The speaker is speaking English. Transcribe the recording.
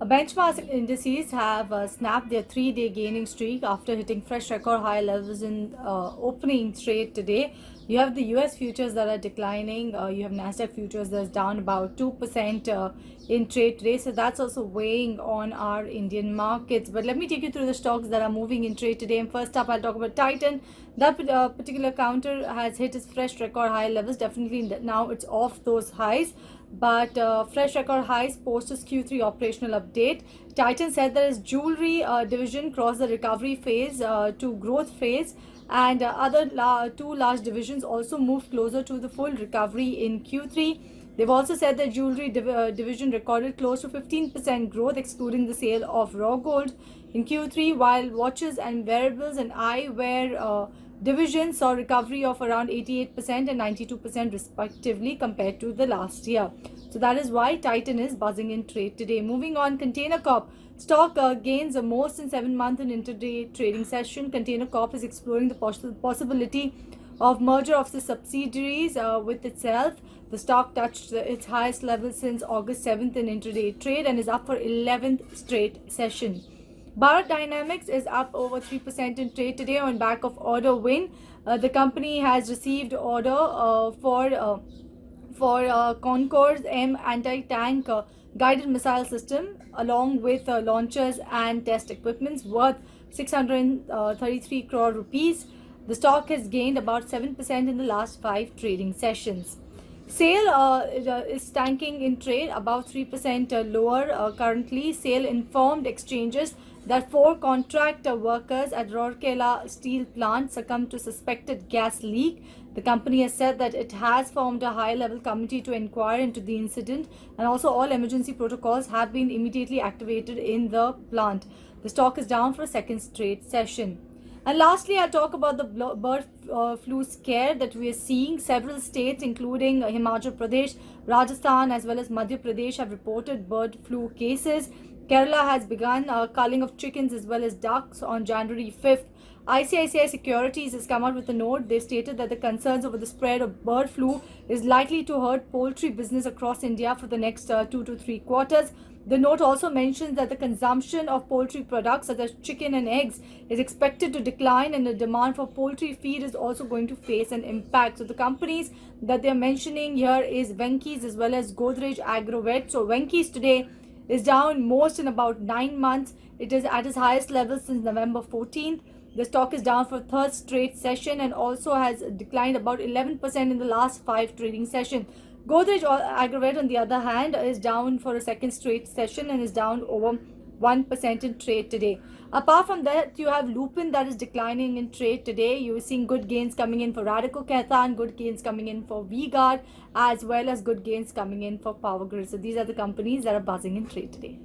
Benchmark indices have snapped their 3-day gaining streak after hitting fresh record high levels in opening trade today. You have the US futures that are declining. You have Nasdaq futures that's down about 2% in trade today. So that's also weighing on our Indian markets. But let me take you through the stocks that are moving in trade today. And first up, I'll talk about Titan. That particular counter has hit its fresh record high levels. Definitely now it's off those highs, but fresh record highs post its Q3 operational update. Titan said that its jewelry division crossed the recovery phase to growth phase, and two large divisions also moved closer to the full recovery in Q3. They've also said that jewelry division recorded close to 15% growth, excluding the sale of raw gold in Q3, while watches and wearables and eyewear divisions saw recovery of around 88% and 92% respectively compared to the last year. So that is why Titan is buzzing in trade today. Moving on, Container Corp. Stock gains the most in 7 months in intraday trading session. Container Corp is exploring the possibility of merger of the subsidiaries with itself. The stock touched its highest level since August 7th in intraday trade and is up for 11th straight session. Bharat Dynamics is up over 3% in trade today on back of order win. The company has received order for Concourse M anti-tank guided missile system along with launchers and test equipments worth 633 crore rupees. The stock has gained about 7% in the last 5 trading sessions. SAIL is tanking in trade, about 3% lower currently. SAIL informed exchanges that 4 contract workers at Rourkela steel plant succumbed to suspected gas leak. The company has said that it has formed a high-level committee to inquire into the incident, and also all emergency protocols have been immediately activated in the plant. The stock is down for a second straight session. And lastly, I'll talk about the bird flu scare that we are seeing. Several states, including Himachal Pradesh, Rajasthan, as well as Madhya Pradesh, have reported bird flu cases. Kerala has begun culling of chickens as well as ducks on January 5th. ICICI Securities has come out with a note. They stated that the concerns over the spread of bird flu is likely to hurt poultry business across India for the next 2 to 3 quarters. The note also mentions that the consumption of poultry products such as chicken and eggs is expected to decline, and the demand for poultry feed is also going to face an impact. So the companies that they are mentioning here is Venky's as well as Godrej Agrovet. So Venky's today is down most in about 9 months. It is at its highest level since November 14th. The stock is down for third straight session and also has declined about 11% in the last 5 trading sessions. Godrej Agrovet, on the other hand, is down for a second straight session and is down over 1% in trade today. Apart from that, you have Lupin that is declining in trade today. You're seeing good gains coming in for Radico Khaitan, good gains coming in for V-Guard, as well as good gains coming in for Power Grid. So these are the companies that are buzzing in trade today.